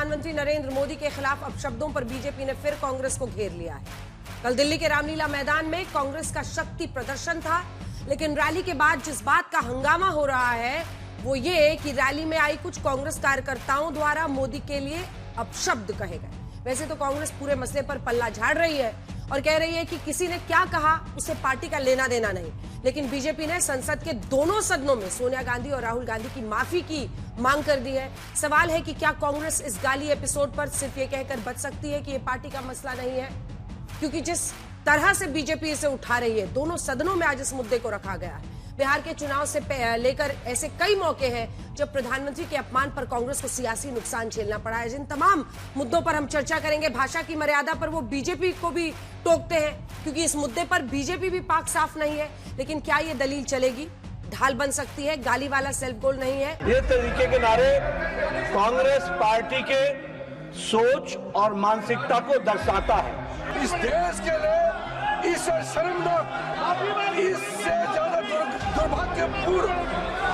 प्रधानमंत्री नरेंद्र मोदी के खिलाफ अपशब्दों पर बीजेपी ने फिर कांग्रेस को घेर लिया है। कल दिल्ली के रामलीला मैदान में कांग्रेस का शक्ति प्रदर्शन था, लेकिन रैली के बाद जिस बात का हंगामा हो रहा है वो ये कि रैली में आई कुछ कांग्रेस कार्यकर्ताओं द्वारा मोदी के लिए अपशब्द कहे गए। वैसे तो कांग्रेस पूरे मसले पर पल्ला झाड़ रही है और कह रही है कि किसी ने क्या कहा उससे पार्टी का लेना देना नहीं, लेकिन बीजेपी ने संसद के दोनों सदनों में सोनिया गांधी और राहुल गांधी की माफी की मांग कर दी है। सवाल है कि क्या कांग्रेस इस गाली एपिसोड पर सिर्फ ये कहकर बच सकती है कि ये पार्टी का मसला नहीं है, क्योंकि जिस तरह से बीजेपी इसे उठा रही है, दोनों सदनों में आज इस मुद्दे को रखा गया है। बिहार के चुनाव से लेकर ऐसे कई मौके हैं जब प्रधानमंत्री के अपमान पर कांग्रेस को सियासी नुकसान झेलना पड़ा है। जिन तमाम मुद्दों पर हम चर्चा करेंगे, भाषा की मर्यादा पर वो बीजेपी को भी टोकते हैं, क्योंकि इस मुद्दे पर बीजेपी भी पाक साफ नहीं है। लेकिन क्या ये दलील चलेगी, ढाल बन सकती है? गाली वाला सेल्फ गोल नहीं है। ये तरीके के नारे कांग्रेस पार्टी के सोच और मानसिकता को दर्शाता है। इस देश के लिए इससे शर्मनाक, इससे ज्यादा दुर्भाग्यपूर्ण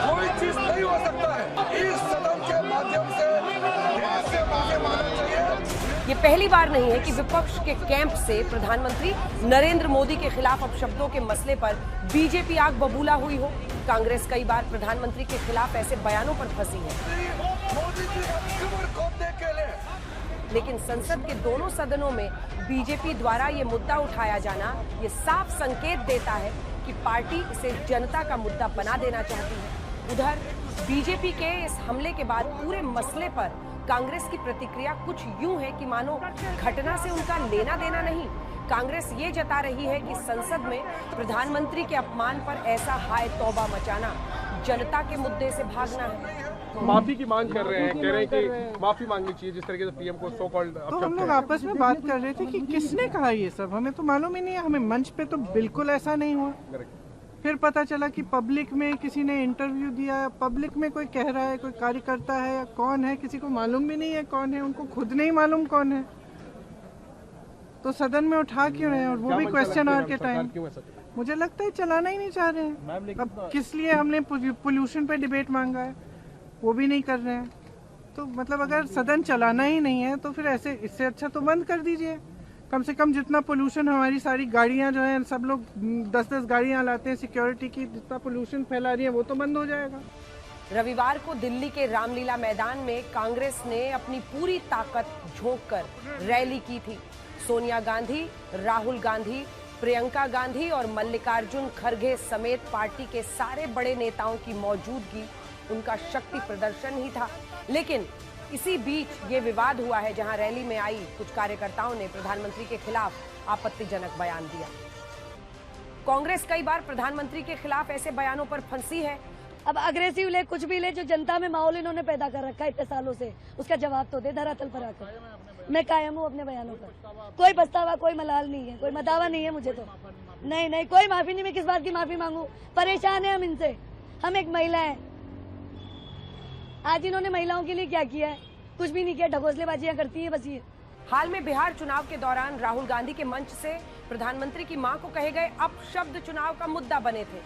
कोई चीज नहीं हो सकता है। इस सदन के माध्यम से देश से माफी मांगना चाहिए। ये पहली बार नहीं है कि विपक्ष के कैंप से प्रधानमंत्री नरेंद्र मोदी के खिलाफ अपशब्दों के मसले पर बीजेपी आग बबूला हुई हो। कांग्रेस कई बार प्रधानमंत्री के खिलाफ ऐसे बयानों पर फंसी है, मोदी जी का कमर खोदने के लिए। लेकिन संसद के दोनों सदनों में बीजेपी द्वारा ये मुद्दा उठाया जाना ये साफ संकेत देता है कि पार्टी इसे जनता का मुद्दा बना देना चाहती है। उधर बीजेपी के इस हमले के बाद पूरे मसले पर कांग्रेस की प्रतिक्रिया कुछ यूं है कि मानो घटना से उनका लेना देना नहीं। कांग्रेस ये जता रही है कि संसद में प्रधानमंत्री के अपमान पर ऐसा हाय तौबा मचाना जनता के मुद्दे से भागना है। माफी की मांग कर रहे हैं, कह रहे हैं कि माफी मांगनी चाहिए जिस तरीके से पीएम को सो कॉल्ड। तो हम लोग आपस में बात कर रहे थे कि किसने कहा ये सब, हमें तो मालूम ही नहीं है। हमें मंच पे तो बिल्कुल ऐसा नहीं हुआ। फिर पता चला कि पब्लिक में किसी ने इंटरव्यू दिया, पब्लिक में कोई कह रहा है, कोई कार्यकर्ता है या कौन है, किसी को मालूम भी नहीं है कौन है, उनको खुद नहीं मालूम कौन है। तो सदन में उठा क्यों रहे हैं, और वो भी क्वेश्चन आवर के टाइम। मुझे लगता है चलाना ही नहीं चाह रहे हैं। अब किस लिए हमने पोल्यूशन पे डिबेट मांगा है, वो भी नहीं कर रहे हैं। तो मतलब अगर सदन चलाना ही नहीं है तो फिर ऐसे, इससे अच्छा तो बंद कर दीजिए। कम से कम जितना पोल्यूशन, हमारी सारी गाड़ियां जो हैं, सब लोग 10-10 गाड़ियां लाते हैं सिक्योरिटी की, जितना पोल्यूशन फैला रही है वो तो बंद हो जाएगा। रविवार को दिल्ली के रामलीला मैदान में कांग्रेस ने अपनी पूरी ताकत झोंककर रैली की थी। सोनिया गांधी, राहुल गांधी, प्रियंका गांधी और मल्लिकार्जुन खड़गे समेत पार्टी के सारे बड़े नेताओं की मौजूदगी उनका शक्ति प्रदर्शन ही था। लेकिन इसी बीच ये विवाद हुआ है जहां रैली में आई कुछ कार्यकर्ताओं ने प्रधानमंत्री के खिलाफ आपत्तिजनक बयान दिया। कांग्रेस कई बार प्रधानमंत्री के खिलाफ ऐसे बयानों पर फंसी है। अब अग्रेसिव ले, कुछ भी ले, जो जनता में माहौल इन्होंने पैदा कर रखा है इतने सालों से, उसका जवाब तो दे धरातल पर आकर। मैं कायम हूँ अपने बयानों पर। कोई पछतावा, कोई मलाल नहीं है, कोई मदावा नहीं है मुझे तो। नहीं, कोई माफी नहीं। मैं किस बात की माफी मांगू? परेशान है हम इनसे। हम एक महिला है। आज इन्होंने महिलाओं के लिए क्या किया है? कुछ भी नहीं किया। ढकोसलेबाजियां करती है बस ये। हाल में बिहार चुनाव के दौरान राहुल गांधी के मंच से प्रधानमंत्री की मां को कहे गए अपशब्द चुनाव का मुद्दा बने थे।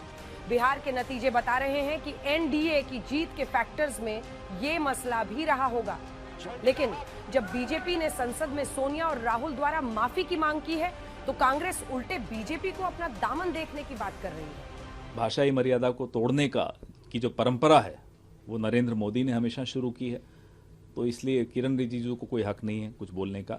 बिहार के नतीजे बता रहे हैं कि एनडीए की जीत के फैक्टर्स में ये मसला भी रहा होगा। लेकिन जब बीजेपी ने संसद में सोनिया और राहुल द्वारा माफी की मांग की है तो कांग्रेस उल्टे बीजेपी को अपना दामन देखने की बात कर रही है। भाषाई मर्यादा को तोड़ने की जो परंपरा है वो नरेंद्र मोदी ने हमेशा शुरू की है, तो इसलिए किरण रिजिजू को कोई हक नहीं है कुछ बोलने का।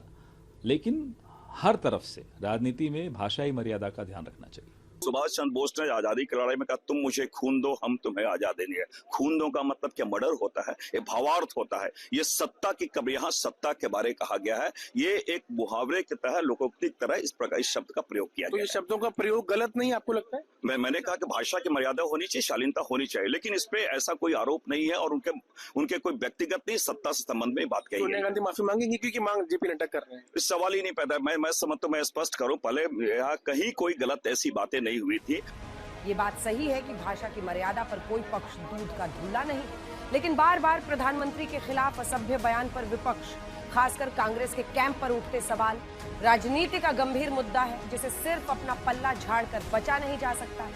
लेकिन हर तरफ से राजनीति में भाषाई मर्यादा का ध्यान रखना चाहिए। सुभाष चंद्र बोस ने आजादी की लड़ाई में कहा, तुम मुझे खून दो, हम तुम्हें आजादी देंगे। खून दो का मतलब क्या मर्डर होता है, ये भावार्थ होता है। ये सत्ता की, कब यहाँ सत्ता के बारे कहा गया है। ये एक मुहावरे की तरह, लोकोक्ति की तरह इस प्रकार इस शब्द का प्रयोग किया गया। तो ये शब्दों का प्रयोग गलत नहीं आपको लगता है? मैंने कहा कि भाषा की मर्यादा होनी चाहिए, शालीनता होनी चाहिए, लेकिन इस पे ऐसा कोई आरोप नहीं है और उनके कोई व्यक्तिगत नहीं, सत्ता से संबंध में बात कही है। सोनिया गांधी माफी मांगेंगी क्योंकि मांग जेपी नड्डा कर रहे हैं? इस सवाल ही नहीं पैदा। मैं स्पष्ट करूं, पहले यहाँ कहीं कोई गलत ऐसी बातें नहीं हुई थी। ये बात सही है कि भाषा की मर्यादा पर कोई पक्ष दूध का धूला नहीं, लेकिन बार बार प्रधानमंत्री के खिलाफ असभ्य बयान पर विपक्ष, खासकर कांग्रेस के कैंप पर उठते सवाल राजनीति का गंभीर मुद्दा है जिसे सिर्फ अपना पल्ला झाड़कर बचा नहीं जा सकता।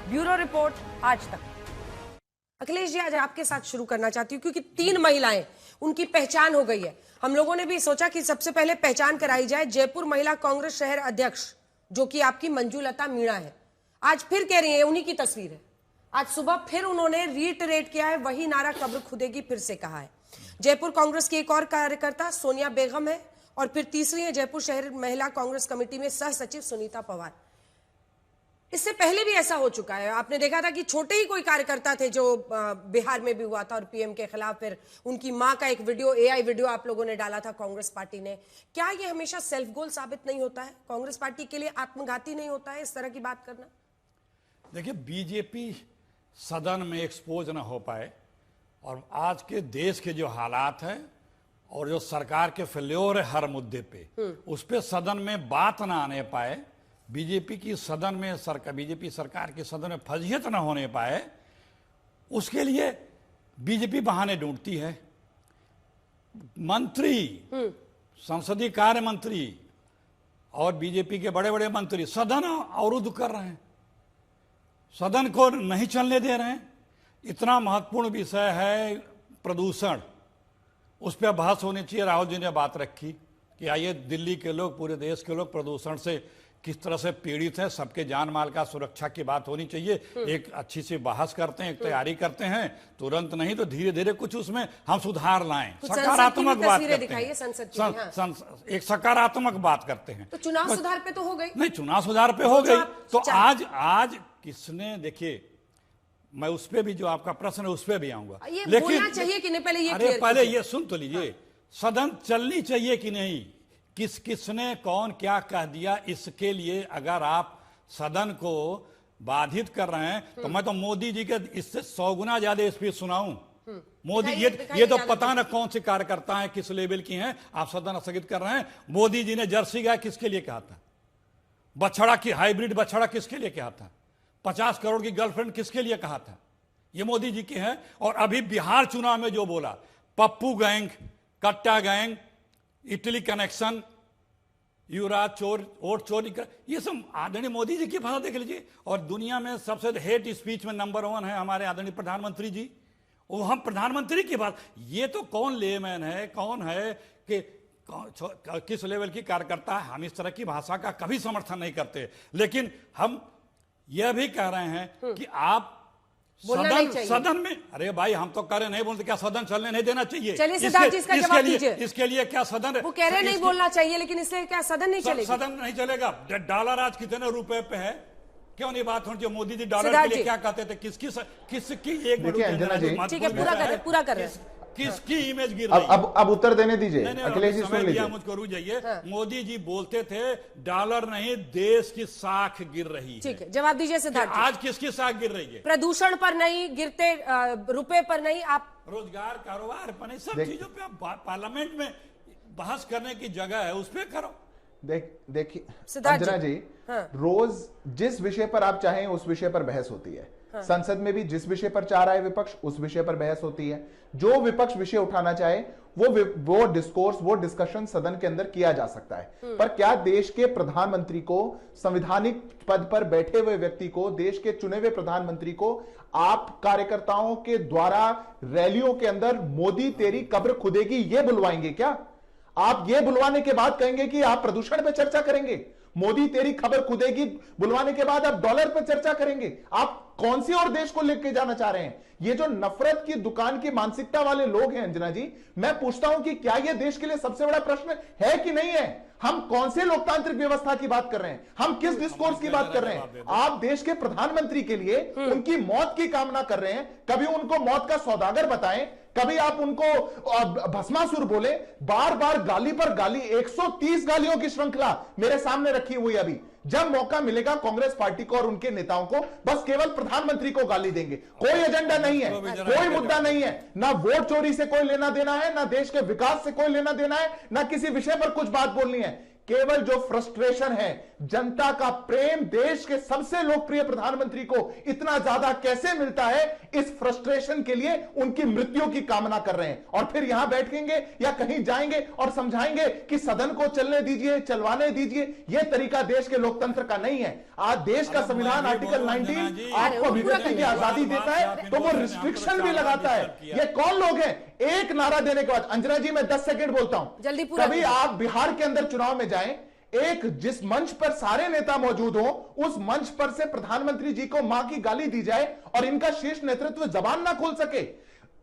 ब्यूरो रिपोर्ट, आज तक। अखिलेश जी, आज आपके साथ शुरू करना चाहती हूँ क्योंकि 3 महिलाएं, उनकी पहचान हो गई है। हम लोगों ने भी सोचा कि सबसे पहले पहचान कराई जाए। जयपुर महिला कांग्रेस शहर अध्यक्ष जो कि आपकी मंजुलता मीणा है, आज फिर कह रही है, उन्हीं की तस्वीर है, आज सुबह फिर उन्होंने रीइटरेट किया है, वही नारा कब्र खुदेगी फिर से कहा है। जयपुर कांग्रेस की एक और कार्यकर्ता सोनिया बेगम है और फिर तीसरी है जयपुर शहर महिला कांग्रेस कमेटी में सह सचिव सुनीता पवार। इससे पहले भी ऐसा हो चुका है, आपने देखा था कि छोटे ही कोई कार्यकर्ता थे जो बिहार में भी हुआ था और पीएम के खिलाफ फिर उनकी मां का एक वीडियो, एआई वीडियो आप लोगों ने डाला था कांग्रेस पार्टी ने। क्या ये हमेशा सेल्फ गोल साबित नहीं होता है, कांग्रेस पार्टी के लिए आत्मघाती नहीं होता है इस तरह की बात करना? देखिए, बीजेपी सदन में एक्सपोज ना हो पाए और आज के देश के जो हालात हैं और जो सरकार के फेल्योर है हर मुद्दे पे, उस पे सदन में बात ना आने पाए, बीजेपी की सदन में बीजेपी सरकार के सदन में फजीहत ना होने पाए, उसके लिए बीजेपी बहाने ढूंढती है। मंत्री, संसदीय कार्य मंत्री और बीजेपी के बड़े बड़े मंत्री सदन अवरुद्ध कर रहे हैं, सदन को नहीं चलने दे रहे हैं। इतना महत्वपूर्ण विषय है प्रदूषण, उस पर बहस होनी चाहिए। राहुल जी ने बात रखी कि आइए दिल्ली के लोग, पूरे देश के लोग प्रदूषण से किस तरह से पीड़ित हैं, सबके जान माल का सुरक्षा की बात होनी चाहिए। एक अच्छी सी बहस करते हैं, एक तैयारी करते हैं, तुरंत नहीं तो धीरे धीरे कुछ उसमें हम सुधार लाएं, सकारात्मक बात करते हैं, एक सकारात्मक बात करते हैं। तो चुनाव सुधार पे तो हो गई नहीं, चुनाव सुधार पे हो गई तो आज किसने, देखिए मैं उस पे भी, जो आपका प्रश्न है उस पे भी आऊंगा, लेकिन चाहिए कि नहीं पहले ये, अरे पहले ये सुन तो लीजिए, सदन चलनी चाहिए कि नहीं, किसने कौन क्या कह दिया, इसके लिए अगर आप सदन को बाधित कर रहे हैं तो मैं तो मोदी जी के इससे 100 गुना ज्यादा स्पीच सुनाऊं। मोदी, ये तो पता ना कौन से कार्यकर्ता हैं, किस लेवल की हैं, आप सदन स्थगित कर रहे हैं। मोदी जी ने जर्सी गाय किसके लिए कहा था, बछड़ा की हाइब्रिड बछड़ा किसके लिए कहा था, 50 करोड़ की गर्लफ्रेंड किसके लिए कहा था, ये मोदी जी के हैं। और अभी बिहार चुनाव में जो बोला, पप्पू गैंग, कट्टा गैंग, इटली कनेक्शन, युवराज चोर, वोट चोरी कर, ये सब आदरणीय मोदी जी की भाषा देख लीजिए। और दुनिया में सबसे हेट स्पीच में नंबर 1 है हमारे आदरणीय प्रधानमंत्री जी, वो हम प्रधानमंत्री की बात, ये तो कौन लेमैन है, कौन है कि किस लेवल की कार्यकर्ता है, हम इस तरह की भाषा का कभी समर्थन नहीं करते। लेकिन हम यह भी कह रहे हैं कि आप सदन में, अरे भाई हम तो कह रहे नहीं बोलते, क्या सदन चलने नहीं देना चाहिए? चलिए सिद्धार्थ जी, इसका जवाब दीजिए। इसके लिए क्या सदन, वो कह रहे नहीं बोलना चाहिए, लेकिन इसलिए क्या सदन नहीं चलेगा? सदन नहीं चलेगा। डॉलर आज कितने रुपए पे है, क्यों नहीं बात होनी चाहिए? मोदी जी डॉलर के लिए क्या कहते थे, किसकी एक ठीक है, पूरा कर रहे हैं, किसकी इमेज गिर रही है? अब उत्तर देने दीजिए अखिलेश जी, सुन लीजिए। मुझको रुक जाइए। मोदी जी बोलते थे डॉलर नहीं, देश की साख गिर रही है। ठीक है, जवाब दीजिए सिद्धार्थ। आज किसकी साख गिर रही है? प्रदूषण पर नहीं, गिरते रुपए पर नहीं, आप रोजगार, कारोबार पर नहीं, सब चीजों पे आप पार्लियामेंट में बहस करने की जगह है, उस पर करो। देखिए अंजना जी, रोज जिस विषय पर आप चाहें उस विषय पर बहस होती है। संसद में भी जिस विषय पर चाह रहा है विपक्ष, उस विषय पर बहस होती है। जो विपक्ष विषय उठाना चाहे वो डिस्कोर्स, वो डिस्कशन सदन के अंदर किया जा सकता है। पर क्या देश के प्रधानमंत्री को, संवैधानिक पद पर बैठे हुए व्यक्ति को, देश के चुने हुए प्रधानमंत्री को आप कार्यकर्ताओं के द्वारा रैलियों के अंदर मोदी तेरी कब्र खुदेगी ये बुलवाएंगे क्या? आप ये बुलवाने के बाद कहेंगे कि आप प्रदूषण पे चर्चा करेंगे? मोदी तेरी खबर खुदेगी बुलवाने के बाद आप डॉलर पर चर्चा करेंगे? आप कौन सी और देश को लेके जाना चाह रहे हैं? ये जो नफरत की दुकान की मानसिकता वाले लोग हैं अंजना जी, मैं पूछता हूं कि क्या यह देश के लिए सबसे बड़ा प्रश्न है कि नहीं है? हम कौन से लोकतांत्रिक व्यवस्था की बात कर रहे हैं? हम किस डिस्कोर्स की बात कर रहे हैं? आप देश के प्रधानमंत्री के लिए उनकी मौत की कामना कर रहे हैं। कभी उनको मौत का सौदागर बताएं, कभी आप उनको भस्मासुर बोले, बार बार गाली पर गाली, 130 गालियों की श्रृंखला मेरे सामने रखी हुई अभी। जब मौका मिलेगा कांग्रेस पार्टी को और उनके नेताओं को बस केवल प्रधानमंत्री को गाली देंगे। कोई एजेंडा नहीं है, कोई मुद्दा नहीं है, ना वोट चोरी से कोई लेना देना है, ना देश के विकास से कोई लेना देना है, ना किसी विषय पर कुछ बात बोलनी है। केवल जो फ्रस्ट्रेशन है, जनता का प्रेम देश के सबसे लोकप्रिय प्रधानमंत्री को इतना ज्यादा कैसे मिलता है, इस फ्रस्ट्रेशन के लिए उनकी मृत्यु की कामना कर रहे हैं। और फिर यहां बैठेंगे या कहीं जाएंगे और समझाएंगे कि सदन को चलने दीजिए, चलवाने दीजिए। यह तरीका देश के लोग लोकतंत्र का नहीं है। आज देश का संविधान आर्टिकल 19 आपको अभिव्यक्ति की आजादी देता है, तो वो रिस्ट्रिक्शन भी लगाता है। ये कौन लोग हैं? एक नारा देने के बाद, अंजना जी मैं 10 सेकंड बोलता हूं, जल्दी पूरा कभी आप बिहार के अंदर चुनाव में जाएं, एक जिस मंच पर सारे नेता मौजूद हो, उस मंच पर से प्रधानमंत्री जी को मां की गाली दी जाए और इनका शीर्ष नेतृत्व जबान ना खोल सके।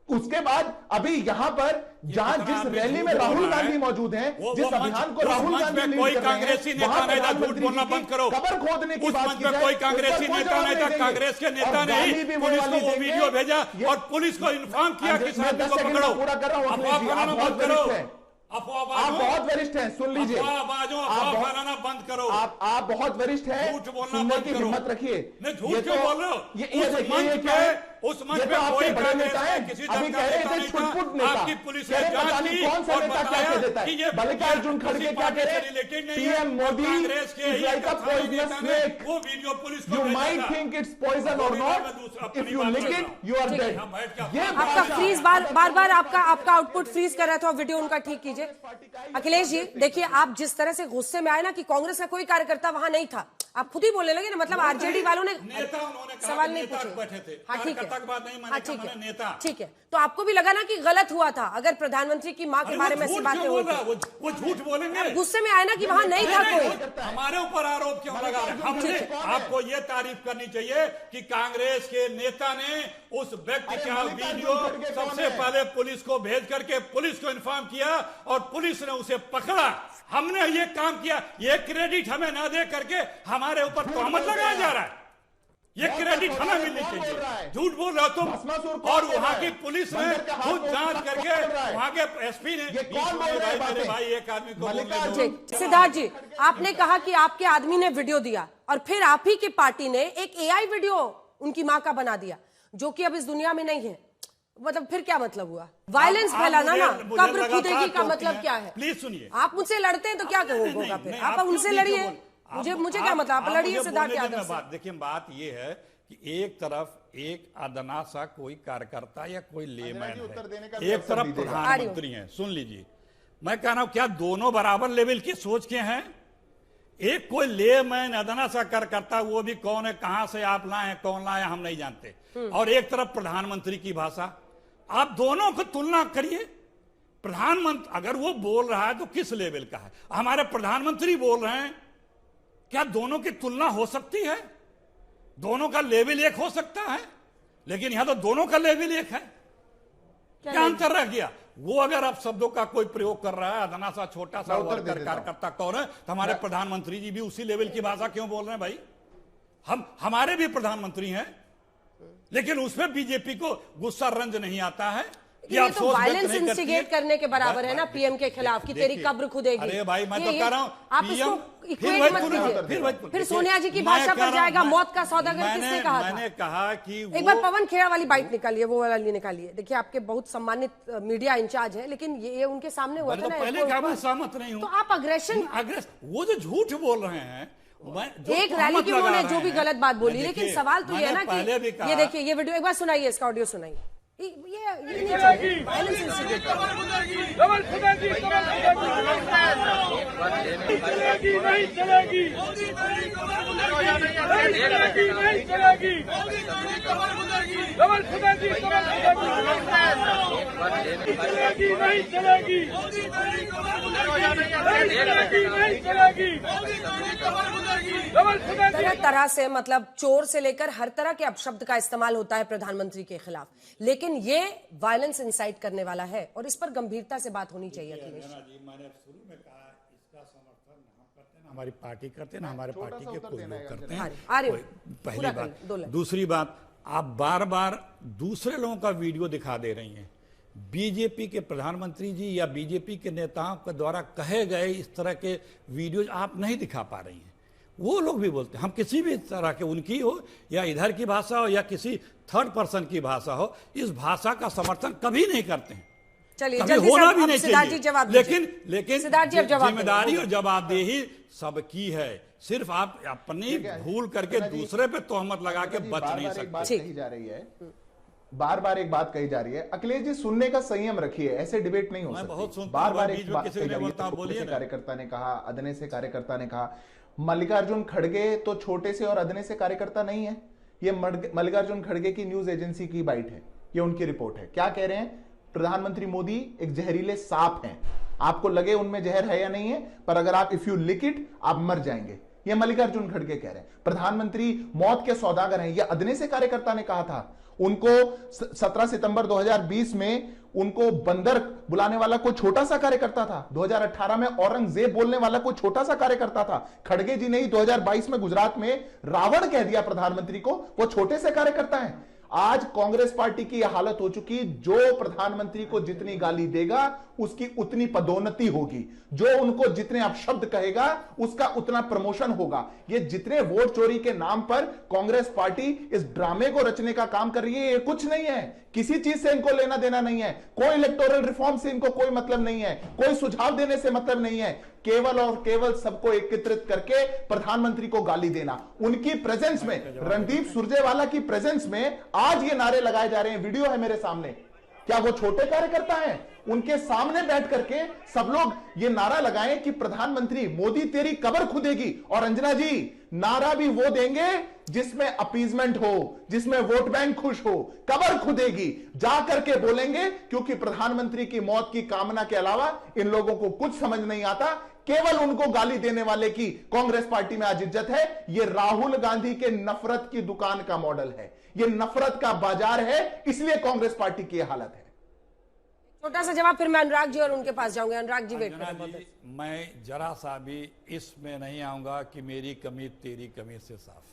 उसके बाद अभी यहां पर जहां जिस रैली में राहुल गांधी मौजूद हैं, जिस अभियान को राहुल गांधी लीड कर रहे हैं, वहां प्रधानमंत्री जी की कबर खोदने की बात की जाए, कोई कांग्रेसी नेता नहीं था, कांग्रेस के नेता ने ही पुलिस को वो वीडियो भेजा और पुलिस को इन्फॉर्म किया कि साथी को पकड़ो। पूरा कर रहा हूं, आप बहुत वरिष्ठ हैं, सुन लीजिए, अफवाह बंद करो। आप बहुत वरिष्ठ हैं, झूठ बोलना सुनने बंद की करो। हिम्मत रखिए। नहीं, झूठ क्यों बोल रहे हो? उस मंच पे कोई कांग्रेस है, किसी अभी कह रहे थे छुटपुट नेता, आपकी पुलिस ने पता जांच नहीं की कौन सा और नेता क्या बताया कह देता कि है। ये मल्लिकार्जुन खड़गे क्या कह रहे हैं? पीएम मोदी कांग्रेस के is like a poisonous snake. वो वीडियो पुलिस को You भेजा might था। think it's poison or not. If you lick it, you are dead. ये आपका फ्रीज बार बार आपका आउटपुट फ्रीज कर रहा था, वीडियो उनका ठीक कीजिए। अखिलेश जी देखिए, आप जिस तरह से गुस्से में आए ना कि कांग्रेस का कोई कार्यकर्ता वहां नहीं था, आप खुद ही बोलने लगे ना, मतलब आरजेडी वालों ने सवाल नहीं पूछे। हाँ ठीक है, ठीक है, ठीक है। तो आपको भी लगा ना कि गलत हुआ था अगर प्रधानमंत्री की मां के बारे में ऐसी बातें हुई? वो झूठ बोलेंगे, गुस्से में आए ना कि वहां नहीं था कोई। हमारे ऊपर आरोप क्यों लगा रहे? हमने आपको ये तारीफ करनी चाहिए कि कांग्रेस के नेता ने उस व्यक्ति का वीडियो सबसे पहले पुलिस को भेज करके पुलिस को इन्फॉर्म किया और पुलिस ने उसे पकड़ा। हमने ये काम किया, ये क्रेडिट हमें ना दे करके हमारे ऊपर तोहमत लगाया जा रहा है। ये क्रेडिट हमें मिलनी चाहिए। झूठ बोल रहे हो तुम। और वहां की पुलिस ने खुद जांच करके वहां के एसपी ने, मेरे भाई एक आदमी को बोलने दो। सिद्धार्थ जी, आपने कहा कि आपके आदमी ने वीडियो दिया और फिर आप ही की पार्टी ने एक एआई वीडियो उनकी मां का बना दिया, जो कि अब इस दुनिया में नहीं है। मतलब फिर क्या मतलब हुआ? वायलेंस फैलाना ना, कब्र खुदेगी का मतलब क्या है? प्लीज सुनिए। आप मुझसे लड़ते हैं तो क्या होगा फिर? आप उनसे लड़िए, मुझे क्या मतलब, आप लड़िए सिद्धार्थ यादव से। देखिए, बात ये है कि एक तरफ एक अदना सा कोई कार्यकर्ता या कोई लेमैन है, एक तरफ प्रधानमंत्री है। सुन लीजिए, मैं कह रहा हूं, क्या दोनों बराबर लेवल की सोच के हैं? एक कोई लेमैन अदना सा कार्यकर्ता, वो भी कौन है, कहां से आप लाए, कौन लाए, हम नहीं जानते, और एक तरफ प्रधानमंत्री की भाषा। आप दोनों को तुलना करिए। प्रधानमंत्री अगर वो बोल रहा है तो किस लेवल का है? हमारे प्रधानमंत्री बोल रहे हैं, क्या दोनों की तुलना हो सकती है? दोनों का लेवल एक हो सकता है, लेकिन यहां तो दोनों का लेवल एक है। क्या अंतर रह गया? वो अगर आप शब्दों का कोई प्रयोग कर रहा है, अदना सा छोटा सा वर्कर कार्यकर्ता कौन है, तो हमारे प्रधानमंत्री जी भी उसी लेवल की भाषा क्यों बोल रहे हैं भाई? हमारे भी प्रधानमंत्री हैं, लेकिन उसमें बीजेपी को गुस्सा रंज नहीं आता है। ये तो वायलेंस इंस्टिगेट करने के बराबर है ना पीएम के खिलाफ, कि तेरी कब्र खुदेगी। अरे भाई, मैं तो कह रहा हूं, आप इसको इक्वेट मत कीजिए। फिर सोनिया जी की भाषा पर जाएगा, मौत का सौदागर किसने कहा था? मैंने कहा कि एक बार पवन खेड़ा वाली बाइट निकालिए, वो वाली निकालिए। देखिए, आपके बहुत सम्मानित मीडिया इंचार्ज है, लेकिन ये उनके सामने हुआ था ना। पहले क्या मैं सहमत नहीं हूं? तो आप अग्रेशन, वो जो झूठ बोल रहे हैं, एक रैली की उन्होंने जो भी गलत बात बोली, लेकिन सवाल तो ये है ना कि ये देखिए, ये वीडियो एक बार सुनाइए, इसका ऑडियो सुनाइए। ये नहीं चाहिए वायलेंस इंस्टिगेट तरह तरह से, मतलब चोर से लेकर हर तरह के अपशब्द का इस्तेमाल होता है प्रधानमंत्री के खिलाफ, लेकिन ये वायलेंस इंसाइट करने वाला है और इस पर गंभीरता से बात होनी चाहिए। अखिलेश जी, मैंने शुरू में कहा, इसका समर्थन हम करते हैं, हमारी पार्टी करते हैं, हमारे पार्टी के कुछ लोग करते हैं। पहली बात। दूसरी बात, आप बार बार दूसरे लोगों का वीडियो दिखा दे रही हैं। बीजेपी के प्रधानमंत्री जी या बीजेपी के नेताओं के द्वारा कहे गए इस तरह के वीडियो आप नहीं दिखा पा रही हैं। वो लोग भी बोलते हैं, हम किसी भी तरह के, उनकी हो या इधर की भाषा हो या किसी थर्ड पर्सन की भाषा हो, इस भाषा का समर्थन कभी नहीं करते हैं। चलिए, कभी होना भी नहीं चाहिए। लेकिन जिम्मेदारी और जवाबदेही सबकी है। सिर्फ आप अपनी भूल करके दूसरे पे तोहमत लगा के बच नहीं सकते। जा रही है बार बार एक बात कही जा रही है। अखिलेश जी सुनने का संयम रखिए, ऐसे डिबेट नहीं हो सकती। बार बार एक बात कही जा रही है। कार्यकर्ता ने कहा, अदने से कार्यकर्ता ने कहा, मल्लिकार्जुन खड़गे तो छोटे से और अदने से कार्यकर्ता नहीं है। ये मल्लिकार्जुन खड़गे की न्यूज एजेंसी की बाइट है, ये उनकी रिपोर्ट है। क्या कह रहे हैं? प्रधानमंत्री मोदी एक जहरीले सांप हैं, आपको लगे उनमें जहर है या नहीं है, पर अगर आप इफ यू लिक इट आप मर जाएंगे। ये मल्लिकार्जुन खड़गे कह रहे हैं। प्रधानमंत्री मौत के सौदागर हैं, ये अदने से कार्यकर्ता ने कहा था। उनको 17 सितंबर 2020 में उनको बंदर बुलाने वाला कोई छोटा सा कार्यकर्ता था। 2018 में औरंगजेब बोलने वाला कोई छोटा सा कार्यकर्ता था। खड़गे जी ने ही 2022 में गुजरात में रावण कह दिया प्रधानमंत्री को, वो छोटे से कार्यकर्ता हैं। आज कांग्रेस पार्टी की यह हालत हो चुकी, जो प्रधानमंत्री को जितनी गाली देगा उसकी उतनी पदोन्नति होगी, जो उनको जितने अपशब्द कहेगा उसका उतना प्रमोशन होगा। ये जितने वोट चोरी के नाम पर कांग्रेस पार्टी इस ड्रामे को रचने का काम कर रही है, ये कुछ नहीं है। किसी चीज से इनको लेना देना नहीं है, कोई इलेक्टोरल रिफॉर्म से इनको कोई मतलब नहीं है, कोई सुझाव देने से मतलब नहीं है। केवल और केवल सबको एकत्रित करके प्रधानमंत्री को गाली देना। उनकी प्रेजेंस में, रणदीप सुरजेवाला की प्रेजेंस में आज ये नारे लगाए जा रहे हैं। वीडियो है मेरे सामने। क्या वो छोटे कार्यकर्ता हैं? उनके सामने बैठ करके सब लोग ये नारा लगाएं कि प्रधानमंत्री मोदी तेरी कब्र खुदेगी। और अंजना जी, नारा भी वो देंगे जिसमें अपीजमेंट हो, जिसमें वोट बैंक खुश हो। कब्र खुदेगी जा करके बोलेंगे, क्योंकि प्रधानमंत्री की मौत की कामना के अलावा इन लोगों को कुछ समझ नहीं आता। केवल उनको गाली देने वाले की कांग्रेस पार्टी में आज इज्जत है। ये राहुल गांधी के नफरत की दुकान का मॉडल है, ये नफरत का बाजार है, इसलिए कांग्रेस पार्टी की हालत है। छोटा सा जवाब, फिर मैं अनुराग जी और उनके पास जाऊंगा। अनुराग जी वेट करें। मैं जरा सा भी इसमें नहीं आऊंगा कि मेरी कमी तेरी कमी से साफ।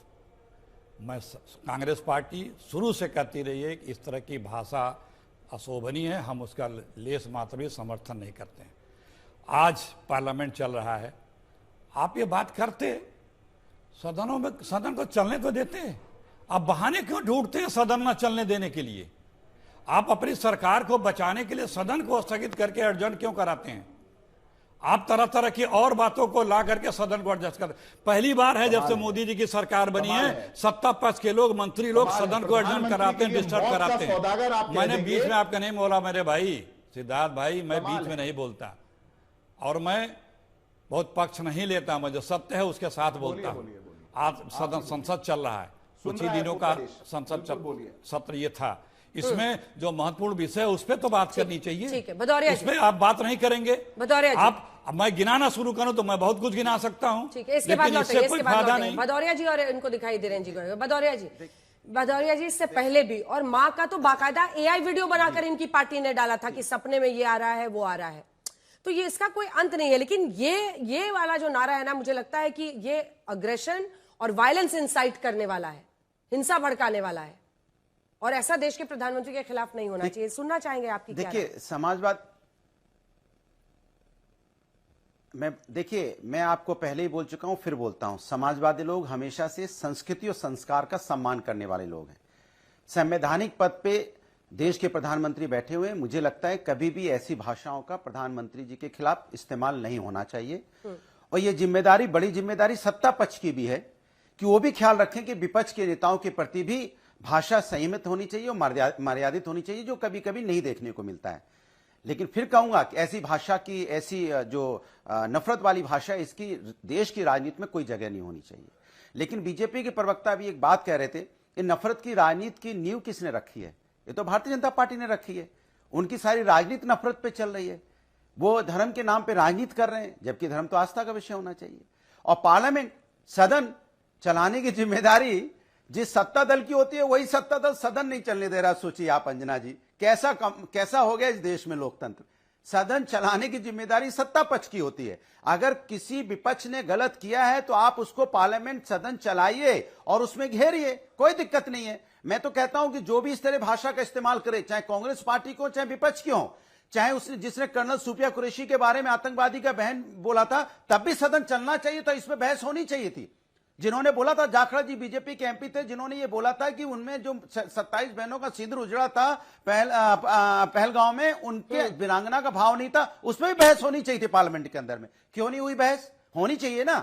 मैं कांग्रेस पार्टी शुरू से कहती रही है कि इस तरह की भाषा अशोभनीय है, हम उसका लेस मात्र भी समर्थन नहीं करते हैं। आज पार्लियामेंट चल रहा है, आप ये बात करते, सदनों में सदन को चलने तो देते, आप बहाने क्यों ढूंढते हैं सदन न चलने देने के लिए? आप अपनी सरकार को बचाने के लिए सदन को स्थगित करके एडजर्न क्यों कराते हैं? आप तरह तरह की और बातों को ला करके सदन को एडजस्ट करते। पहली बार है जब से मोदी जी की सरकार बनी है, सत्ता पक्ष के लोग, मंत्री लोग सदन को एडजर्न कराते हैं, डिस्टर्ब कराते हैं। मैंने बीच में आपका नहीं बोला मेरे भाई सिद्धार्थ भाई, मैं बीच में नहीं बोलता और मैं बहुत पक्ष नहीं लेता, मैं जो सत्य है उसके साथ बोलता हूं। आज सदन संसद चल रहा है, कुछ ही दिनों का संसद सत्र ये था, इसमें जो महत्वपूर्ण विषय है उस पर तो बात करनी चाहिए। ठीक है, भदौरिया जी, उसमें आप बात नहीं करेंगे। भदौरिया जी, आप मैं गिनाना शुरू करूं तो मैं बहुत कुछ गिना सकता हूं, ठीक है, इसके बाद कोई फायदा नहीं। भदौरिया जी और इनको दिखाई दे रहे हैं जी। भदौरिया जी, इससे पहले भी और माँ का तो बाकायदा AI वीडियो बनाकर इनकी पार्टी ने डाला था कि सपने में ये आ रहा है, वो आ रहा है, तो ये इसका कोई अंत नहीं है। लेकिन ये वाला जो नारा है ना, मुझे लगता है कि ये अग्रेशन और वायलेंस इंसाइट करने वाला है, हिंसा भड़काने वाला है, और ऐसा देश के प्रधानमंत्री के खिलाफ नहीं होना चाहिए। सुनना चाहेंगे आपकी। देखिए समाजवाद, मैं आपको पहले ही बोल चुका हूं, फिर बोलता हूं, समाजवादी लोग हमेशा से संस्कृति और संस्कार का सम्मान करने वाले लोग हैं। संवैधानिक पद पे देश के प्रधानमंत्री बैठे हुए, मुझे लगता है कभी भी ऐसी भाषाओं का प्रधानमंत्री जी के खिलाफ इस्तेमाल नहीं होना चाहिए। और ये जिम्मेदारी, बड़ी जिम्मेदारी सत्ता पक्ष की भी है कि वो भी ख्याल रखें कि विपक्ष के नेताओं के प्रति भी भाषा संयमित होनी चाहिए और मर्यादित होनी चाहिए, जो कभी कभी नहीं देखने को मिलता है। लेकिन फिर कहूंगा कि ऐसी भाषा की, ऐसी जो नफरत वाली भाषा, इसकी देश की राजनीति में कोई जगह नहीं होनी चाहिए। लेकिन बीजेपी के प्रवक्ता भी एक बात कह रहे थे, इन नफरत की राजनीति की नींव किसने रखी है? ये तो भारतीय जनता पार्टी ने रखी है। उनकी सारी राजनीति नफरत पे चल रही है, वो धर्म के नाम पे राजनीति कर रहे हैं, जबकि धर्म तो आस्था का विषय होना चाहिए। और पार्लियामेंट, सदन चलाने की जिम्मेदारी जिस सत्ता दल की होती है, वही सत्ता दल सदन नहीं चलने दे रहा। सोचिए आप अंजना जी, कैसा हो गया इस देश में लोकतंत्र। सदन चलाने की जिम्मेदारी सत्ता पक्ष की होती है। अगर किसी विपक्ष ने गलत किया है तो आप उसको पार्लियामेंट सदन चलाइए और उसमें घेरिए, कोई दिक्कत नहीं है। मैं तो कहता हूं कि जो भी इस तरह भाषा का इस्तेमाल करे, चाहे कांग्रेस पार्टी को, चाहे विपक्ष की हो, चाहे उसने जिसने कर्नल सूफिया कुरैशी के बारे में आतंकवादी का बहन बोला था, तब भी सदन चलना चाहिए था, इसमें बहस होनी चाहिए थी। जिन्होंने बोला था, जाखड़ा जी बीजेपी के एमपी थे, जिन्होंने ये बोला था कि उनमें जो 27 बहनों का सिंदूर उजड़ा था पहलगांव में, उनके वीरांगना का भाव नहीं था, उसमें भी बहस होनी चाहिए थी पार्लियामेंट के अंदर में। क्यों नहीं हुई बहस? होनी चाहिए ना।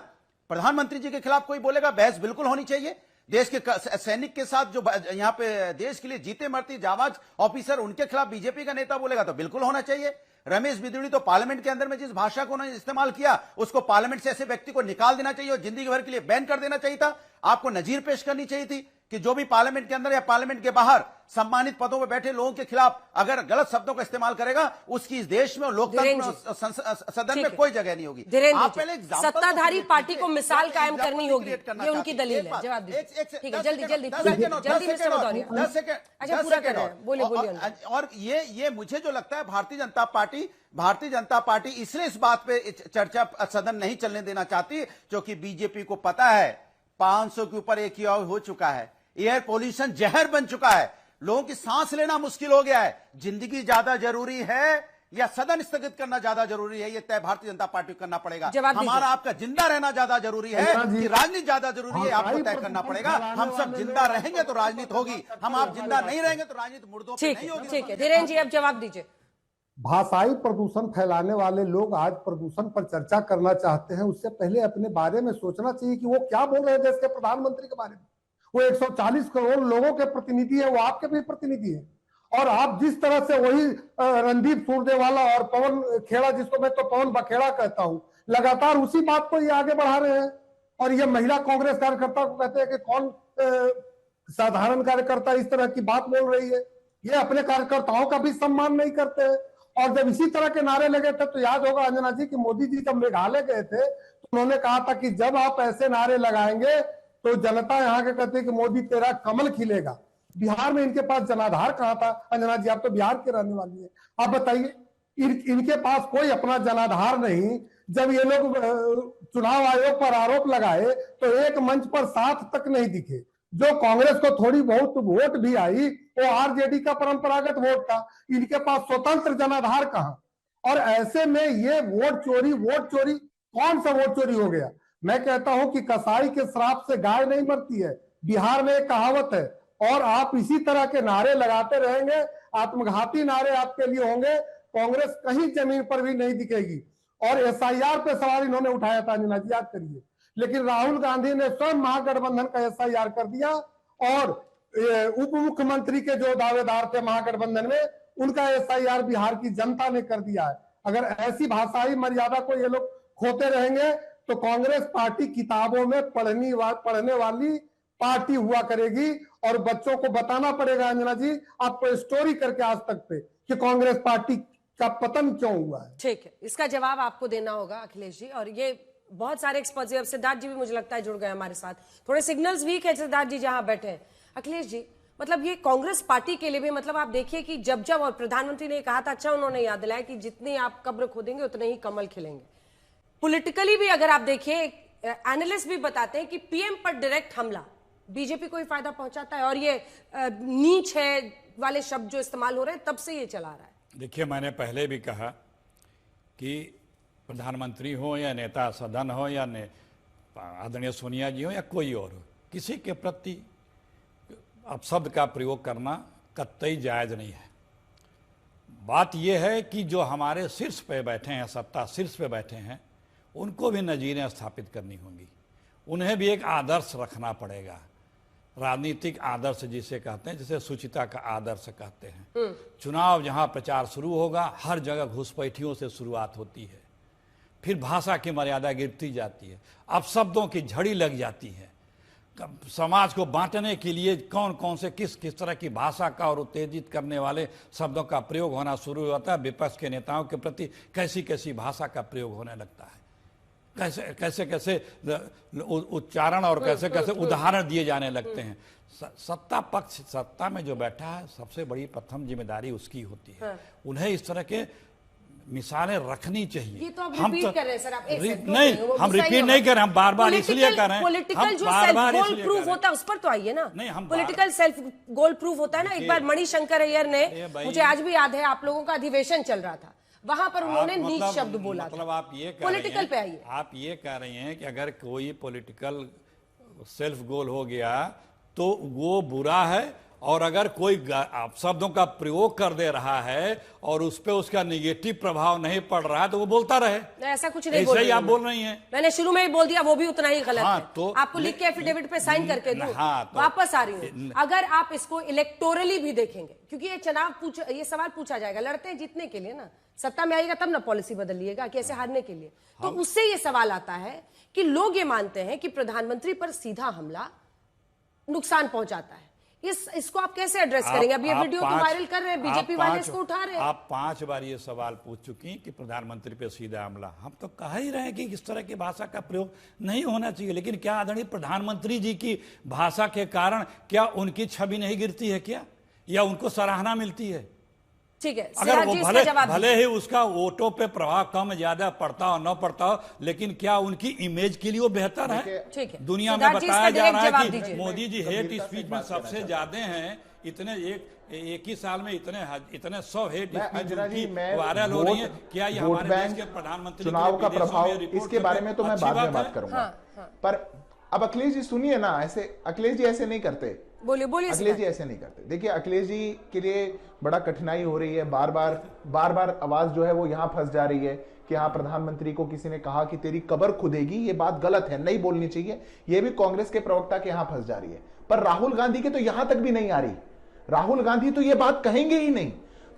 प्रधानमंत्री जी के खिलाफ कोई बोलेगा, बहस बिल्कुल होनी चाहिए। देश के सैनिक के साथ जो यहाँ पे देश के लिए जीते मरती जाबाज ऑफिसर, उनके खिलाफ बीजेपी का नेता बोलेगा तो बिल्कुल होना चाहिए। रमेश बिदुड़ी तो पार्लियामेंट के अंदर में जिस भाषा को उन्होंने इस्तेमाल किया, उसको पार्लियामेंट से ऐसे व्यक्ति को निकाल देना चाहिए और जिंदगी भर के लिए बैन कर देना चाहिए था। आपको नजीर पेश करनी चाहिए थी कि जो भी पार्लियामेंट के अंदर या पार्लियामेंट के बाहर सम्मानित पदों पर बैठे लोगों के खिलाफ अगर गलत शब्दों का इस्तेमाल करेगा, उसकी इस देश में लोकतंत्र सदन में कोई जगह नहीं होगी। आप पहले सत्ताधारी पार्टी को मिसाल कायम करनी होगी, ये उनकी दलील है। जवाब दीजिए। ठीक है, जल्दी जल्दी 10 सेकंड। अच्छा, पूरा कर रहे हैं, बोलिए। और ये मुझे जो लगता है भारतीय जनता पार्टी इसलिए इस बात पे चर्चा सदन नहीं चलने देना चाहती क्योंकि बीजेपी को पता है 500 के ऊपर AQI हो चुका है, एयर पोल्यूशन जहर बन चुका है, लोगों की सांस लेना मुश्किल हो गया है। जिंदगी ज्यादा जरूरी है या सदन स्थगित करना ज्यादा जरूरी है, यह तय भारतीय जनता पार्टी को करना पड़ेगा। हमारा आपका जिंदा रहना ज्यादा जरूरी है कि राजनीति ज्यादा जरूरी है, आपको तय करना पड़ेगा। हम सब जिंदा रहेंगे तो राजनीति होगी, हम आप जिंदा नहीं रहेंगे तो राजनीति मुर्दों पे नहीं होगी। ठीक है धीरेन्द्र जी, अब जवाब दीजिए। भाषाई प्रदूषण फैलाने वाले लोग आज प्रदूषण पर चर्चा करना चाहते हैं, उससे पहले अपने बारे में सोचना चाहिए कि वो क्या बोल रहे हैं देश के प्रधानमंत्री के बारे में। वो 140 करोड़ लोगों के प्रतिनिधि है, वो आपके भी प्रतिनिधि है। और आप जिस तरह से वही रणदीप सुरजेवाला और पवन खेड़ा, जिसको मैं तो पवन बखेड़ा कहता हूं, लगातार उसी बात को ये आगे बढ़ा रहे हैं। और ये महिला कांग्रेस कार्यकर्ता को कहते हैं कि कौन साधारण कार्यकर्ता इस तरह की बात बोल रही है। ये अपने कार्यकर्ताओं का भी सम्मान नहीं करते हैं। और जब इसी तरह के नारे लगे थे तो याद होगा अंजना जी कि मोदी जी जब मेघालय गए थे तो उन्होंने कहा था कि जब आप ऐसे नारे लगाएंगे तो जनता यहाँ के कहते हैं कि मोदी तेरा कमल खिलेगा। बिहार में इनके पास जनाधार कहाँ था? अंजना जी, आप तो बिहार के रहने वाली है, आप बताइए। इनके पास कोई अपना जनाधार नहीं। जब ये लोग चुनाव आयोग पर आरोप लगाए तो एक मंच पर साथ तक नहीं दिखे। जो कांग्रेस को थोड़ी बहुत वोट भी आई वो आरजेडी का परंपरागत वोट था। इनके पास स्वतंत्र जनाधार कहां? और ऐसे में ये वोट चोरी कौन सा वोट चोरी हो गया? मैं कहता हूं कि कसाई के श्राप से गाय नहीं मरती है। बिहार में एक कहावत है, और आप इसी तरह के नारे लगाते रहेंगे, आत्मघाती नारे आपके लिए होंगे, कांग्रेस कहीं जमीन पर भी नहीं दिखेगी। और SIR पे सवाल इन्होंने उठाया था अंजना जी, याद करिए, लेकिन राहुल गांधी ने स्वयं महागठबंधन का SIR कर दिया और उप मुख्यमंत्री के जो दावेदार थे महागठबंधन में, उनका SIR बिहार की जनता ने कर दिया है। अगर ऐसी भाषाई मर्यादा को ये लोग खोते रहेंगे तो कांग्रेस पार्टी किताबों में पढ़ने वाली पार्टी हुआ करेगी। और बच्चों को बताना पड़ेगा अंजना जी, आपको स्टोरी करके आज तक पे, कि कांग्रेस पार्टी का पतन क्यों हुआ है। ठीक है, इसका जवाब आपको देना होगा अखिलेश जी। और ये बहुत सारे एक्सपर्ट्स, अब सिद्धार्थ जी भी मुझे लगता है जुड़ गए हमारे साथ। थोड़े सिग्नल्स वीक है सिद्धार्थ जी जहां बैठे हैं। अखिलेश जी, मतलब ये कांग्रेस पार्टी के लिए भी, मतलब आप देखिए कि जब और प्रधानमंत्री ने कहा था, अच्छा उन्होंने याद दिलाया कि जितनी आप कब्र खोदेंगे उतने ही कमल खिलेंगे। पॉलिटिकली भी अगर आप देखिए, एनालिस्ट भी बताते हैं कि पीएम पर डायरेक्ट हमला बीजेपी को ही फायदा पहुंचाता है। और ये नीच है वाले शब्द जो इस्तेमाल हो रहे हैं, तब से ये चला रहा है। देखिए, मैंने पहले भी कहा कि प्रधानमंत्री हो या नेता सदन हो या आदरणीय सोनिया जी हो या कोई और हो, किसी के प्रति अपशब्द का प्रयोग करना कतई जायज नहीं है। बात यह है कि जो हमारे शीर्ष पे बैठे हैं, सत्ता शीर्ष पे बैठे हैं, उनको भी नजीरें स्थापित करनी होंगी। उन्हें भी एक आदर्श रखना पड़ेगा, राजनीतिक आदर्श जिसे कहते हैं, जिसे सुचिता का आदर्श कहते हैं। चुनाव जहां प्रचार शुरू होगा, हर जगह घुसपैठियों से शुरुआत होती है, फिर भाषा की मर्यादा गिरती जाती है, अपशब्दों की झड़ी लग जाती है। समाज को बांटने के लिए कौन कौन से किस तरह की भाषा का और उत्तेजित करने वाले शब्दों का प्रयोग होना शुरू होता है। विपक्ष के नेताओं के प्रति कैसी कैसी भाषा का प्रयोग होने लगता है, कैसे उच्चारण और कैसे उदाहरण दिए जाने लगते हैं। सत्ता पक्ष, सत्ता में जो बैठा है, सबसे बड़ी प्रथम जिम्मेदारी उसकी होती है। उन्हें इस तरह के मिसालें रखनी चाहिए। ये तो आप रिपीट कर रहे हैं सर, आप नहीं, हम रिपीट नहीं कर रहे, हम बार बार इसलिए कर रहे हैं। पॉलिटिकल जो सेल्फ गोल प्रूफ होता है उस पर तो आइए ना। नहीं, हम पॉलिटिकल सेल्फ गोल प्रूफ होता है ना। एक बार मणिशंकर अय्यर ने, मुझे आज भी याद है, आप लोगों का अधिवेशन चल रहा था, वहां पर उन्होंने नीच शब्द बोला। मतलब आप ये पॉलिटिकल पे आइए, आप ये कह रही हैं कि अगर कोई पॉलिटिकल सेल्फ गोल हो गया तो वो बुरा है और अगर कोई अपशब्दों का प्रयोग कर दे रहा है और उस पर उसका नेगेटिव प्रभाव नहीं पड़ रहा है तो वो बोलता रहे। ऐसा कुछ नहीं बोल रही आप बोल रही हैं। मैंने शुरू में ही बोल दिया, वो भी उतना ही गलत है। तो आपको लिख के एफिडेविट पे साइन करके दूं। तो वापस आ रही हूँ। अगर आप इसको इलेक्टोरली भी देखेंगे, क्योंकि ये सवाल पूछा जाएगा, लड़ते हैं जीतने के लिए ना, सत्ता में आएगा तब ना पॉलिसी बदलिएगा कि ऐसे हारने के लिए। तो उससे ये सवाल आता है कि लोग ये मानते हैं कि प्रधानमंत्री पर सीधा हमला नुकसान पहुंचाता है। इसको आप कैसे एड्रेस करेंगे? अब ये वीडियो तो वायरल कर रहे हैं, बीजेपी वाले इसको उठा रहे हैं। आप 5 बार ये सवाल पूछ चुकी कि प्रधानमंत्री पे सीधा हमला। हम तो कह ही रहे हैं कि इस तरह की भाषा का प्रयोग नहीं होना चाहिए, लेकिन क्या आदरणीय प्रधानमंत्री जी की भाषा के कारण क्या उनकी छवि नहीं गिरती है क्या, या उनको सराहना मिलती है? ठीक है, अगर वो भले ही उसका वोटों पे प्रभाव कम ज्यादा पड़ता हो न पड़ता हो, लेकिन क्या उनकी इमेज के लिए वो बेहतर है? ठीक है, दुनिया में बताया जा रहा है कि मोदी जी हेट स्पीच में सबसे ज्यादा हैं, इतने एक ही साल में इतने 100 हेट स्पीच वायरल हो रही है। क्या ये हमारे देश के प्रधानमंत्री चुनाव का प्रभाव, इसके बारे में तो मैं बाद में बात करूंगा। पर अब अखिलेश जी सुनिए ना, ऐसे अखिलेश जी ऐसे नहीं करते। बोलिए अखिलेश जी ऐसे नहीं करते। देखिए अखिलेश जी के लिए बड़ा कठिनाई हो रही है, बार बार आवाज जो है वो यहां फंस जा रही है कि हाँ प्रधानमंत्री को किसी ने कहा कि तेरी कब्र खुदेगी, ये बात गलत है, नहीं बोलनी चाहिए। ये भी कांग्रेस के प्रवक्ता के यहां फंस जा रही है, पर राहुल गांधी के तो यहां तक भी नहीं आ रही। राहुल गांधी तो ये बात कहेंगे ही नहीं।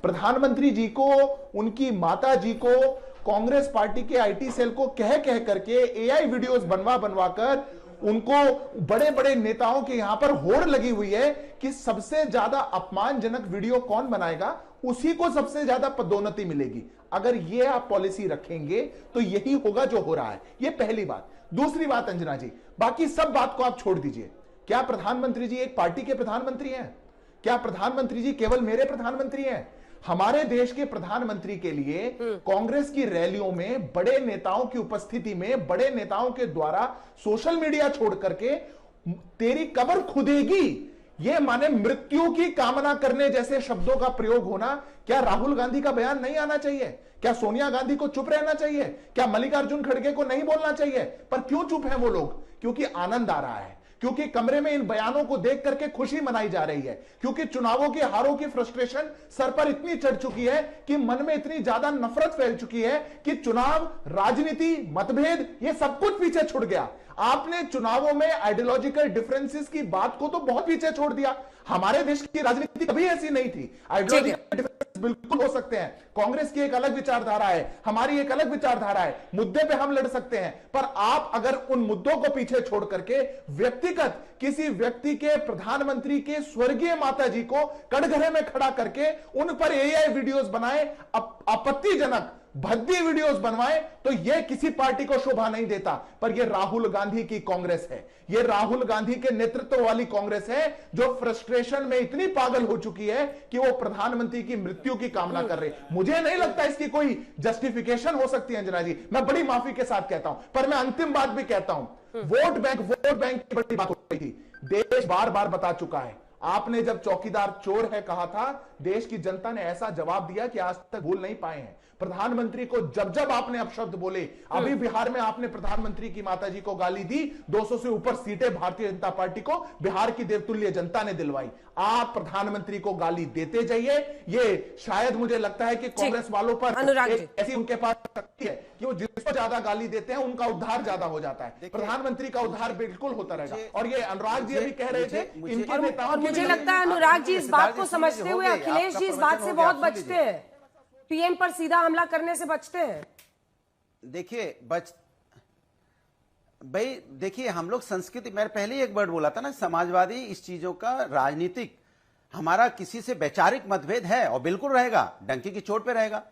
प्रधानमंत्री जी को, उनकी माता जी को, कांग्रेस पार्टी के आईटी सेल को कह करके एआई वीडियोस बनवा कर उनको बड़े बड़े नेताओं के यहां पर होड़ लगी हुई है कि सबसे ज्यादा अपमानजनक वीडियो कौन बनाएगा उसी को सबसे ज्यादा पदोन्नति मिलेगी। अगर ये आप पॉलिसी रखेंगे तो यही होगा जो हो रहा है। ये पहली बात। दूसरी बात अंजना जी, बाकी सब बात को आप छोड़ दीजिए। क्या प्रधानमंत्री जी एक पार्टी के प्रधानमंत्री हैं? क्या प्रधानमंत्री जी केवल मेरे प्रधानमंत्री हैं? हमारे देश के प्रधानमंत्री के लिए कांग्रेस की रैलियों में बड़े नेताओं की उपस्थिति में, बड़े नेताओं के द्वारा सोशल मीडिया छोड़ करके तेरी कब्र खुदेगी, ये माने मृत्यु की कामना करने जैसे शब्दों का प्रयोग होना, क्या राहुल गांधी का बयान नहीं आना चाहिए? क्या सोनिया गांधी को चुप रहना चाहिए? क्या मल्लिकार्जुन खड़गे को नहीं बोलना चाहिए? पर क्यों चुप है वो लोग? क्योंकि आनंद आ रहा है, क्योंकि कमरे में इन बयानों को देख करके खुशी मनाई जा रही है, क्योंकि चुनावों की हारों की फ्रस्ट्रेशन सर पर इतनी चढ़ चुकी है कि मन में इतनी ज्यादा नफरत फैल चुकी है कि चुनाव, राजनीति, मतभेद, ये सब कुछ पीछे छूट गया। आपने चुनावों में आइडियोलॉजिकल डिफरेंसेस की बात को तो बहुत पीछे छोड़ दिया। हमारे देश की राजनीति कभी ऐसी नहीं थी। आइडियोलॉजिकल डिफरेंस बिल्कुल हो सकते हैं, कांग्रेस की एक अलग विचारधारा है, हमारी एक अलग विचारधारा है, मुद्दे पे हम लड़ सकते हैं, पर आप अगर उन मुद्दों को पीछे छोड़ करके व्यक्तिगत किसी व्यक्ति के, प्रधानमंत्री के स्वर्गीय माता जी को कटघरे में खड़ा करके उन पर एआई वीडियोस बनाए, आपत्तिजनक भद्दी वीडियोस बनवाए, तो यह किसी पार्टी को शोभा नहीं देता। पर यह राहुल गांधी की कांग्रेस है, यह राहुल गांधी के नेतृत्व वाली कांग्रेस है जो फ्रस्ट्रेशन में इतनी पागल हो चुकी है कि वो प्रधानमंत्री की मृत्यु की कामना कर रही है। मुझे नहीं लगता इसकी कोई जस्टिफिकेशन हो सकती है अंजना जी, मैं बड़ी माफी के साथ कहता हूं। पर मैं अंतिम बात भी कहता हूं, वोट बैंक की बड़ी बात हो रही थी। देश बार बार बता चुका है, आपने जब चौकीदार चोर है कहा था, देश की जनता ने ऐसा जवाब दिया कि आज तक भूल नहीं पाए हैं। प्रधानमंत्री को जब आपने अपशब्द बोले, अभी बिहार में आपने प्रधानमंत्री की माताजी को गाली दी, 200 से ऊपर सीटें भारतीय जनता पार्टी को बिहार की देवतुल्य जनता ने दिलवाई। आप प्रधानमंत्री को गाली देते जाइए। ये शायद मुझे लगता है कि कांग्रेस वालों पर ऐसी उनके पास शक्ति है कि वो जिसको ज्यादा गाली देते हैं उनका उद्धार ज्यादा हो जाता है। प्रधानमंत्री का उद्धार बिल्कुल होता रहेगा। और ये अनुराग जी अभी कह रहे थे, इनके नेताओं, मुझे लगता है अनुराग जी इस बात को समझते हुए अखिलेश जी इस बात से बहुत बचते हैं, पीएम पर सीधा हमला करने से बचते हैं। देखिए हम लोग संस्कृति, मैंने पहले एक वर्ड बोला था ना, समाजवादी इस चीजों का राजनीतिक, हमारा किसी से वैचारिक मतभेद है और बिल्कुल रहेगा, डंकी की चोट पे रहेगा,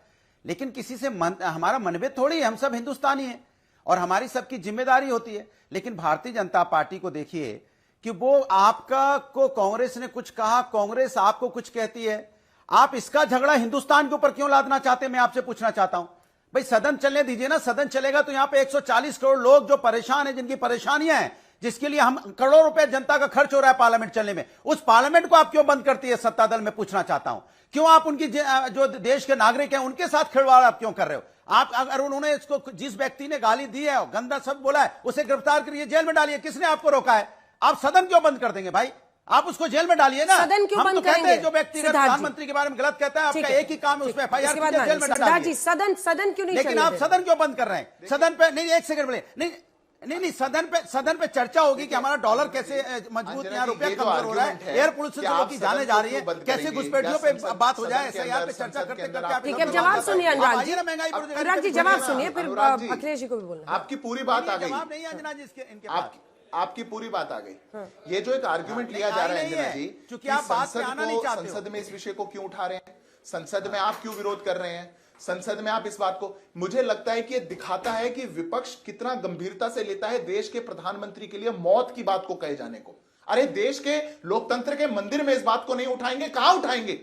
लेकिन किसी से हमारा मनभेद थोड़ी है। हम सब हिंदुस्तानी हैं और हमारी सबकी जिम्मेदारी होती है। लेकिन भारतीय जनता पार्टी को देखिए कि वो आपका को कांग्रेस ने कुछ कहा, कांग्रेस आपको कुछ कहती है, आप इसका झगड़ा हिंदुस्तान के ऊपर क्यों लादना चाहते हैं? मैं आपसे पूछना चाहता हूं। भाई सदन चलने दीजिए ना, सदन चलेगा तो यहां पे 140 करोड़ लोग जो परेशान हैं, जिनकी परेशानियां हैं, जिसके लिए हम करोड़ों रुपए जनता का खर्च हो रहा है पार्लियामेंट चलने में, उस पार्लियामेंट को आप क्यों बंद करती है सत्ता दल? में पूछना चाहता हूं, क्यों आप उनकी जो देश के नागरिक हैं उनके साथ खिलवाड़ आप क्यों कर रहे हो? आप अगर उन्होंने इसको, जिस व्यक्ति ने गाली दी है, गंदा शब्द बोला है, उसे गिरफ्तार करिए, जेल में डालिए, किसने आपको रोका है? आप सदन क्यों बंद कर देंगे भाई? आप उसको जेल में डालिए ना। सदन क्यों हम बंद तो कहते करेंगे? हैं जो व्यक्ति सिद्धार्थ जी। प्रधानमंत्री के बारे में गलत कहता है, आपका एक ही काम है उसमें एफआईआर इसके बाद जेल में सिद्धार्थ डालिए। जी, सदन क्यों नहीं लेकिन चलने आप दे? सदन क्यों बंद कर रहे हैं? सदन पे नहीं, एक सेकंड बोले, नहीं सदन पे चर्चा होगी कि हमारा डॉलर कैसे मजबूत, यहाँ रुपया कमजोर हो रहा है, एयर पुलिस से जो लोग की जाने जा रही है, कैसे घुसपैठियों पे बात हो जाए, एसआईआर पे चर्चा करते करते। ठीक है, जवाब सुनिए अनुराग जी। महंगाई अनुराग जी जवाब सुनिए, फिर अखिलेश जी को भी बोलना। आपकी पूरी बात आ गई, जवाब नहीं अंजना जी इनके आपकी पूरी बात आ गई। ये जो एक आर्ग्यूमेंट लिया जा रहा है अंजना जी, क्योंकि आप बात पे आना नहीं चाहते हो। संसद में इस विषय को क्यों उठा रहे हैं, संसद में आप क्यों विरोध कर रहे हैं, संसद में आप इस बात को, मुझे लगता है कि ये दिखाता है कि विपक्ष कितना गंभीरता से लेता है देश के प्रधानमंत्री के लिए मौत की बात को कहे जाने को। अरे देश के लोकतंत्र के मंदिर में इस बात को नहीं उठाएंगे, कहां उठाएंगे,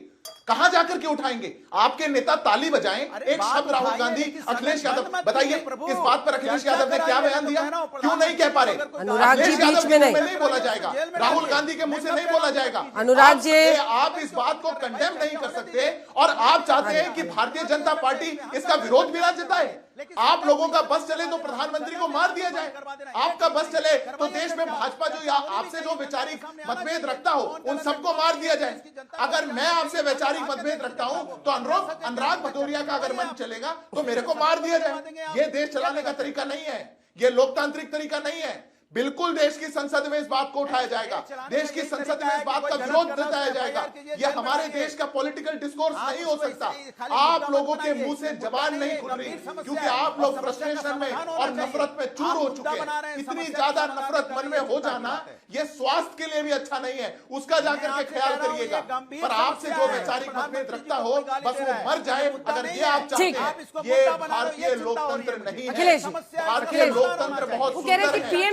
कहां जाकर के उठाएंगे? आपके नेता ताली बजाएं, एक शब्द राहुल गांधी, अखिलेश यादव, बताइए इस बात पर अखिलेश यादव ने क्या बयान दिया, क्यों नहीं कह पा रहे? अनुराग जी बीच में नहीं बोला जाएगा, राहुल गांधी के मुंह से नहीं बोला जाएगा। अनुराग जी, आप इस बात को कंडेम नहीं कर सकते और आप चाहते हैं कि भारतीय जनता पार्टी इसका विरोध भी ना जताए। आप लोगों का बस चले तो प्रधानमंत्री को मार दिया जाए, आपका बस चले तो देश में भाजपा जो या आपसे जो वैचारिक मतभेद रखता हो उन सबको मार दिया जाए। अगर मैं आपसे वैचारिक मतभेद रखता हूं तो अनुराग भदौरिया का अगर मन चलेगा तो मेरे को मार दिया जाए। ये देश चलाने का तरीका नहीं है, ये लोकतांत्रिक तरीका नहीं है। बिल्कुल देश की संसद में इस बात को उठाया जाएगा, देश की संसद में इस बात का विरोध जताया जाएगा। यह हमारे देश का पॉलिटिकल डिस्कोर्स नहीं हो सकता। आप लोगों के मुंह से जबान नहीं खुल रही क्योंकि आप लोग फ्रस्ट्रेशन में और नफरत में चूर हो चुके हैं। इतनी ज्यादा नफरत मन में हो जाना यह स्वास्थ्य के लिए भी अच्छा नहीं है, उसका जाकर के ख्याल करिएगा। पर आपसे जो वैचारिक मतभेद रखता हो बस वो मर जाए। अगर ये आप चाहते हैं, ये भारतीय लोकतंत्र नहीं है। भारतीय लोकतंत्र बहुत सुंदर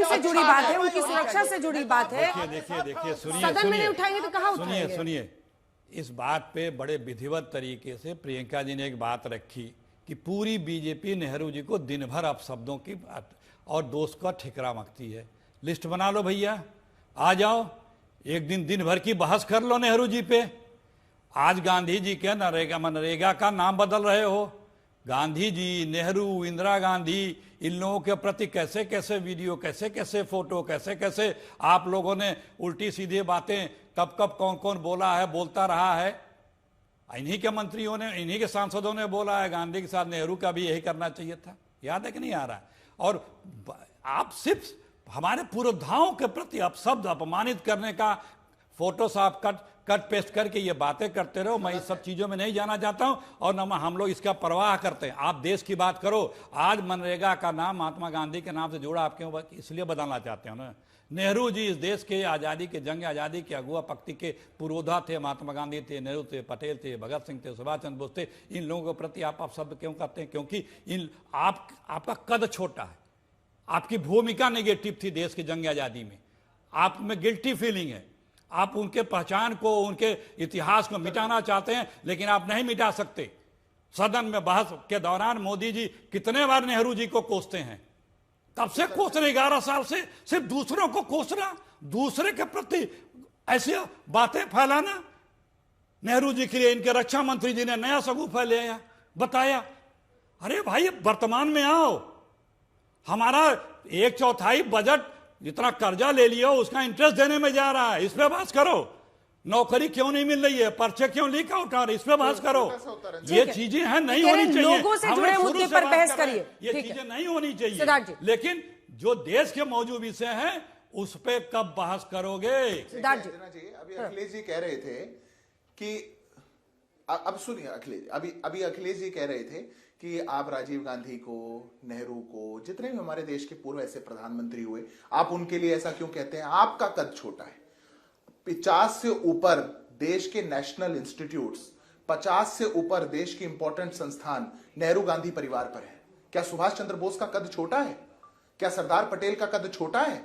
है, जुड़ी बात है, उनकी सुरक्षा से जुड़ी बात है। देखिए सदन में नहीं उठाएंगे तो कहां उठाएंगे? सुनिए, इस बात पे बड़े विधिवत तरीके से प्रियंका जी ने एक बात रखी कि पूरी बीजेपी नेहरू जी को दिन भर अपशब्दों की और दोस्त का ठिकरा मांगती है। लिस्ट बना लो भैया, आ जाओ, एक दिन भर की बहस कर लो नेहरू जी पे। आज गांधी जी के मनरेगा का नाम बदल रहे हो। गांधी जी, नेहरू, इंदिरा गांधी, इन लोगों के प्रति कैसे कैसे वीडियो, कैसे कैसे फोटो, कैसे कैसे आप लोगों ने उल्टी सीधी बातें कब कब कौन कौन बोला है, बोलता रहा है। इन्हीं के मंत्रियों ने, इन्हीं के सांसदों ने बोला है गांधी के साथ नेहरू का भी यही करना चाहिए था। याद है कि नहीं आ रहा? और आप सिर्फ हमारे पुरोधाओं के प्रति अपशब्द, अपमानित करने का फोटो साफ कट पेस्ट करके ये बातें करते रहो। मैं इस सब चीजों में नहीं जाना चाहता हूं और न हम लोग इसका परवाह करते हैं। आप देश की बात करो। आज मनरेगा का नाम महात्मा गांधी के नाम से जोड़ा, आप क्यों इसलिए बदलना चाहते हो ना? नेहरू जी इस देश के आज़ादी के, जंग आज़ादी के अगुआ पक्ति के पुरोधा थे। महात्मा गांधी थे, नेहरू थे, पटेल थे, भगत सिंह थे, सुभाष चंद्र बोस थे। इन लोगों के प्रति आप शब्द क्यों करते हैं? क्योंकि आपका कद छोटा है, आपकी भूमिका नेगेटिव थी देश की जंग आज़ादी में, आप में गिल्टी फीलिंग है, आप उनके पहचान को, उनके इतिहास को मिटाना चाहते हैं, लेकिन आप नहीं मिटा सकते। सदन में बहस के दौरान मोदी जी कितने बार नेहरू जी को कोसते हैं। कब से कोस रहे? 11 साल से सिर्फ दूसरों को कोसना, दूसरे के प्रति ऐसी बातें फैलाना। नेहरू जी के लिए इनके रक्षा मंत्री जी ने नया सगुफा ले आया, बताया। अरे भाई वर्तमान में आओ, हमारा 1/4 बजट जितना कर्जा ले लिया उसका इंटरेस्ट देने में जा रहा है, इस पे बात करो। नौकरी क्यों नहीं मिल रही है, पर्चे क्यों लीक आउट आ रहे, इस पे बात करो। ये चीजें हैं, नहीं होनी चाहिए। लोगों से जुड़े मुद्दे पर बहस करिए, ये चीजें नहीं होनी चाहिए। लेकिन जो देश के मौजूद विषय हैं उस पे कब बहस करोगे? सिद्धार्थ जी, अभी अखिलेश जी कह रहे थे कि अब सुनिए अखिलेश, अभी अखिलेश जी कह रहे थे कि आप राजीव गांधी को, नेहरू को, जितने भी हमारे देश के पूर्व ऐसे प्रधानमंत्री हुए, आप उनके लिए ऐसा क्यों कहते हैं? आपका कद छोटा है। 50 से ऊपर देश के नेशनल इंस्टीट्यूट्स, 50 से ऊपर देश के इंपॉर्टेंट संस्थान नेहरू गांधी परिवार पर है। क्या सुभाष चंद्र बोस का कद छोटा है? क्या सरदार पटेल का कद छोटा है?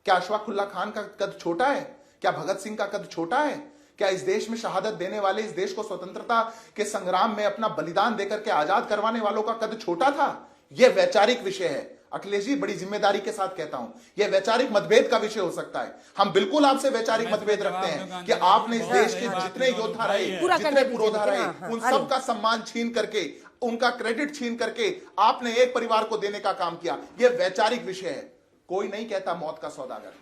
क्या अशफाकुल्लाह खान का कद छोटा है? क्या भगत सिंह का कद छोटा है? क्या इस देश में शहादत देने वाले, इस देश को स्वतंत्रता के संग्राम में अपना बलिदान देकर के आजाद करवाने वालों का कद छोटा था? यह वैचारिक विषय है अखिलेश जी, बड़ी जिम्मेदारी के साथ कहता हूं, यह वैचारिक मतभेद का विषय हो सकता है। हम बिल्कुल आपसे वैचारिक मतभेद रखते हैं कि आपने इस देश के जितने योद्धा रहे, जितने पुरोधा रहे, उन सब का सम्मान छीन करके, उनका क्रेडिट छीन करके आपने एक परिवार को देने का काम किया। यह वैचारिक विषय है। कोई नहीं कहता मौत का सौदागर,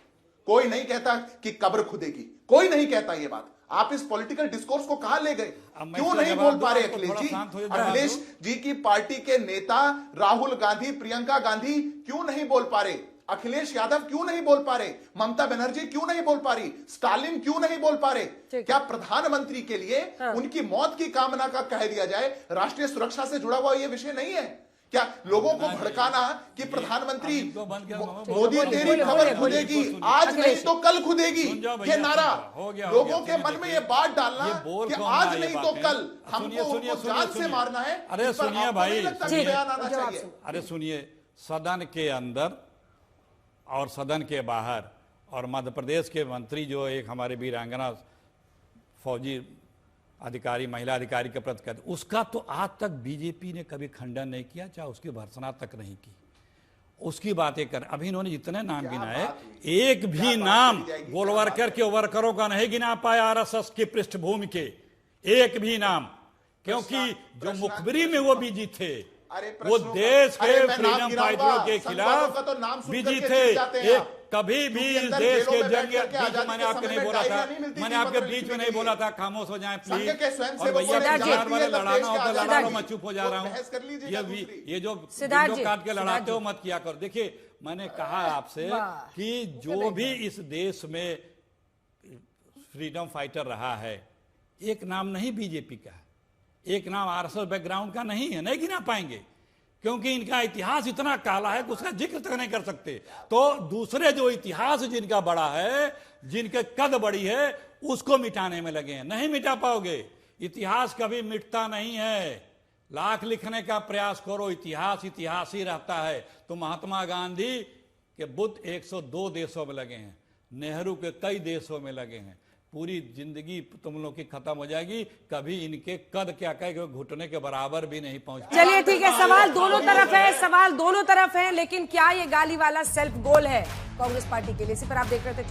कोई नहीं कहता कि कब्र खुदेगी, कोई नहीं कहता ये बात। आप इस पॉलिटिकल डिस्कोर्स को कहां ले गए? क्यों नहीं बोल पा रहे अखिलेश जी? अखिलेश जी की पार्टी के नेता राहुल गांधी, प्रियंका गांधी क्यों नहीं बोल पा रहे? अखिलेश यादव क्यों नहीं बोल पा रहे? ममता बनर्जी क्यों नहीं बोल पा रही? स्टालिन क्यों नहीं बोल पा रहे? क्या प्रधानमंत्री के लिए उनकी मौत की कामना का कह दिया जाए राष्ट्रीय सुरक्षा से जुड़ा हुआ यह विषय नहीं है? क्या लोगों को भड़काना कि प्रधानमंत्री मोदी तेरी खबर खुदेगी, आज नहीं तो कल खुदेगी, ये नारा लोगों के मन में ये बात डालना कि आज नहीं तो कल हमको उनको जान से मारना है। अरे सुनिए भाई, बयान आना चाहिए। अरे सुनिए, सदन के अंदर और सदन के बाहर और मध्य प्रदेश के मंत्री जो एक हमारे वीरांगना फौजी अधिकारी, महिला अधिकारी के प्रति कहते, उसका तो आज तक बीजेपी ने कभी खंडन नहीं किया, चाहे उसकी भर्त्सना तक नहीं की। उसकी बातें कर, अभी इन्होंने जितने नाम गिनाए, एक भी नाम गोलवर्कर के वर्करों का नहीं गिना पाया आरएसएस की पृष्ठभूमि के, एक भी नाम, क्योंकि जो मुखबिरी में वो बिजी थे, वो देश के फ्रीडम फाइटरों के खिलाफ बिजी थे। कभी भी इस देश के जंग मैंने आपके नहीं बोला था, मैंने आपके बीच में नहीं बोला था, खामोश हो जाएं प्लीज। और भैया वाले लड़ाना होता लड़ा लो, मैं चुप हो जा रहा हूँ। ये जो काट के लड़ाते हो मत किया करो। देखिए, मैंने कहा आपसे कि जो भी इस देश में फ्रीडम फाइटर रहा है, एक नाम नहीं बीजेपी का, एक नाम आरएसएस बैकग्राउंड का नहीं है, नहीं गिना पाएंगे, क्योंकि इनका इतिहास इतना काला है कि उसका जिक्र तक नहीं कर सकते। तो दूसरे जो इतिहास जिनका बड़ा है, जिनके कद बड़ी है, उसको मिटाने में लगे हैं। नहीं मिटा पाओगे, इतिहास कभी मिटता नहीं है। लाख लिखने का प्रयास करो, इतिहास इतिहास ही रहता है। तो महात्मा गांधी के बुद्ध 102 देशों में लगे हैं, नेहरू के कई देशों में लगे हैं। पूरी जिंदगी तुम लोग की खत्म हो जाएगी, कभी इनके कद क्या कहे घुटने के बराबर भी नहीं पहुंच। चलिए ठीक है, सवाल दोनों तरफ है, सवाल दोनों तरफ है, लेकिन क्या ये गाली वाला सेल्फ गोल है कांग्रेस पार्टी के लिए? इसी पर आप देख रहे थे।